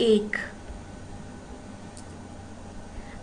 1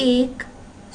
1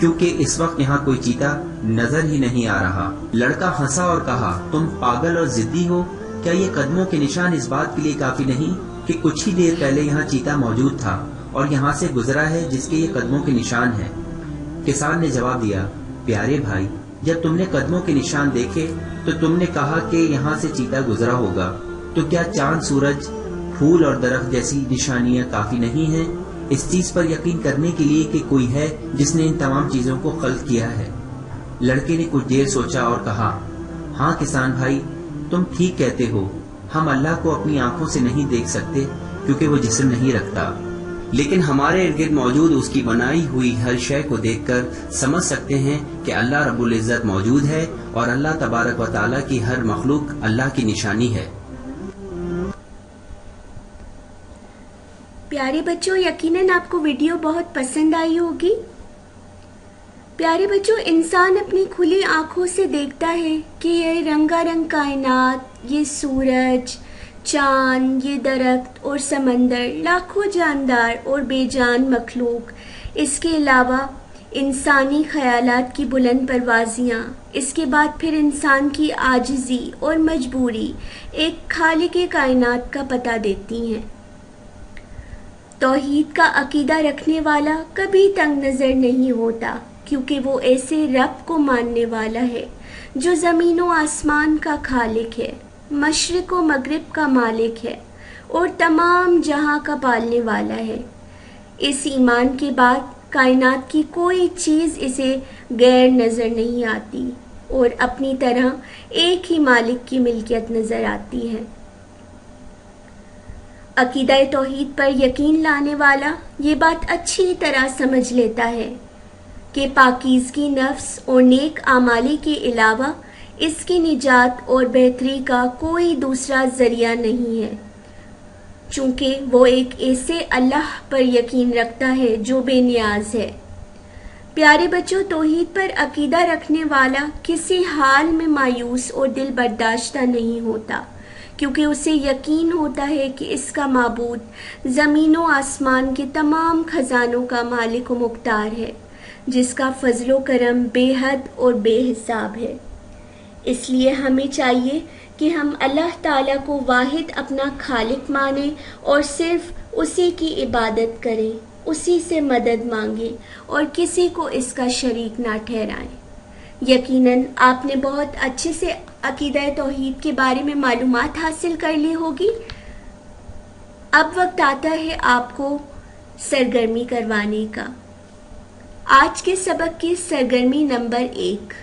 کیونکہ اس وقت یہاں کوئی چیتا نظر ہی نہیں آ رہا۔ لڑکا ہنسا اور کہا، تم پاگل اور ضدی ہو، کیا یہ قدموں کے نشان اس بات کے لیے کافی نہیں کہ کچھ ہی دیر پہلے یہاں چیتا موجود تھا اور یہاں سے گزرا ہے جس کے یہ قدموں کے نشان ہیں؟ کسان نے جواب دیا، پیارے بھائی، جب تم نے قدموں کے نشان دیکھے تو تم نے کہا کہ یہاں سے چیتا گزرا ہوگا، تو کیا چاند، سورج، پھول اور درخت جیسی نشانیاں کافی نہیں ہیں اس چیز پر یقین کرنے کے لیے کہ کوئی ہے جس نے ان تمام چیزوں کو خلق کیا ہے؟ لڑکے نے کچھ دیر سوچا اور کہا، ہاں کسان بھائی، تم ٹھیک کہتے ہو، ہم اللہ کو اپنی آنکھوں سے نہیں دیکھ سکتے کیونکہ وہ جسم نہیں رکھتا، لیکن ہمارے ارد گرد موجود اس کی بنائی ہوئی ہر شے کو دیکھ کر سمجھ سکتے ہیں کہ اللہ رب العزت موجود ہے اور اللہ تبارک و تعالیٰ کی ہر مخلوق اللہ کی نشانی ہے۔ پیارے بچوں، یقیناً آپ کو ویڈیو بہت پسند آئی ہوگی۔ پیارے بچوں، انسان اپنی کھلی آنکھوں سے دیکھتا ہے کہ یہ رنگا رنگ کائنات، یہ سورج، چاند، یہ درخت اور سمندر، لاکھوں جاندار اور بے جان مخلوق، اس کے علاوہ انسانی خیالات کی بلند پروازیاں، اس کے بعد پھر انسان کی عاجزی اور مجبوری ایک خالق کائنات کا پتہ دیتی ہیں۔ توحید کا عقیدہ رکھنے والا کبھی تنگ نظر نہیں ہوتا، کیونکہ وہ ایسے رب کو ماننے والا ہے جو زمین و آسمان کا خالق ہے، مشرق و مغرب کا مالک ہے اور تمام جہاں کا پالنے والا ہے۔ اس ایمان کے بعد کائنات کی کوئی چیز اسے غیر نظر نہیں آتی اور اپنی طرح ایک ہی مالک کی ملکیت نظر آتی ہے۔ عقیدہ توحید پر یقین لانے والا یہ بات اچھی طرح سمجھ لیتا ہے کہ پاکیزگی نفس اور نیک اعمال کے علاوہ اس کی نجات اور بہتری کا کوئی دوسرا ذریعہ نہیں ہے، چونکہ وہ ایک ایسے اللہ پر یقین رکھتا ہے جو بے نیاز ہے۔ پیارے بچوں، توحید پر عقیدہ رکھنے والا کسی حال میں مایوس اور دل برداشتہ نہیں ہوتا، کیونکہ اسے یقین ہوتا ہے کہ اس کا معبود زمین و آسمان کے تمام خزانوں کا مالک و مختار ہے، جس کا فضل و کرم بے حد اور بے حساب ہے۔ اس لیے ہمیں چاہیے کہ ہم اللہ تعالیٰ کو واحد اپنا خالق مانیں اور صرف اسی کی عبادت کریں، اسی سے مدد مانگیں اور کسی کو اس کا شریک نہ ٹھہرائیں۔ یقیناً آپ نے بہت اچھے سے عقیدہ توحید کے بارے میں معلومات حاصل کر لی ہوگی۔ اب وقت آتا ہے آپ کو سرگرمی کروانے کا۔ آج کے سبق کی سرگرمی نمبر 1،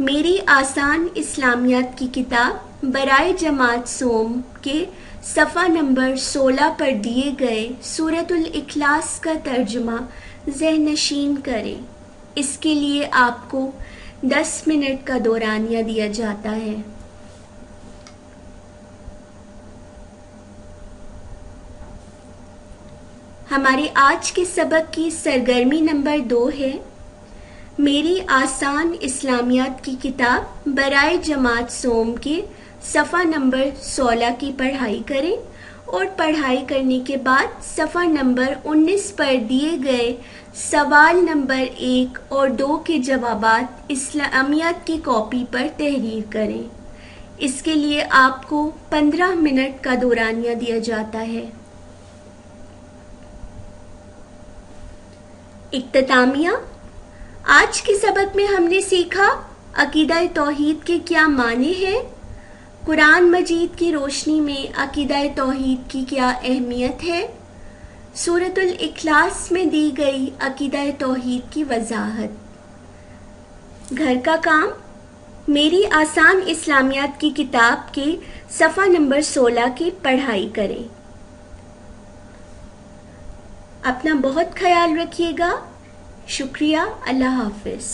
میری آسان اسلامیات کی کتاب برائے جماعت سوم کے صفحہ نمبر 16 پر دیے گئے سورۃ الاخلاص کا ترجمہ ذہن نشین کریں۔ اس کے لیے آپ کو 10 منٹ کا دورانیہ دیا جاتا ہے۔ ہمارے آج کے سبق کی سرگرمی نمبر 2 ہے، میری آسان اسلامیات کی کتاب برائے جماعت سوم کے صفحہ نمبر 16 کی پڑھائی کریں اور پڑھائی کرنے کے بعد صفحہ نمبر 19 پر دیے گئے سوال نمبر 1 اور 2 کے جوابات اسلامیات کی کاپی پر تحریر کریں۔ اس کے لیے آپ کو 15 منٹ کا دورانیہ دیا جاتا ہے۔ اختتامیہ، آج کے سبق میں ہم نے سیکھا عقیدہ توحید کے کیا معنی ہیں، قرآن مجید کی روشنی میں عقیدہ توحید کی کیا اہمیت ہے، سورۃ الاخلاص میں دی گئی عقیدہ توحید کی وضاحت۔ گھر کا کام، میری آسان اسلامیات کی کتاب کے صفحہ نمبر 16 کی پڑھائی کریں۔ اپنا بہت خیال رکھیے گا۔ شکریہ۔ اللہ حافظ۔